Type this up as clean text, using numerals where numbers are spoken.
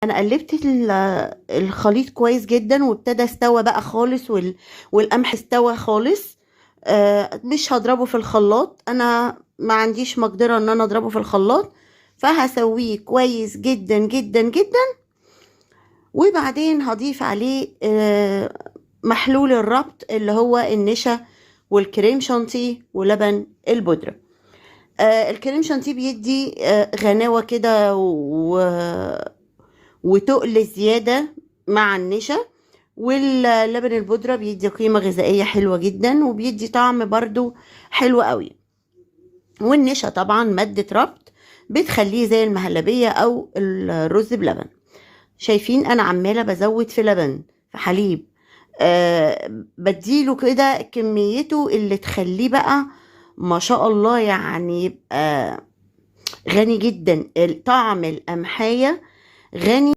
انا قلبت الخليط كويس جدا وابتدى استوى بقى خالص والقمح استوى خالص. مش هضربه في الخلاط، انا ما عنديش مقدرة ان انا اضربه في الخلاط، فهسويه كويس جدا جدا جدا. وبعدين هضيف عليه محلول الربط اللي هو النشا والكريم شانتيه ولبن البودرة. الكريم شانتيه بيدي غناوة كده وتقل زيادة مع النشا، واللبن البودرة بيدي قيمة غذائية حلوة جدا وبيدي طعم برضو حلو قوي. والنشا طبعا مادة ربط بتخليه زي المهلبية أو الرز بلبن. شايفين أنا عمالة بزود في لبن في حليب، بديله كده كميته اللي تخليه بقى ما شاء الله، يعني يبقى غني جدا. طعم القمحية غني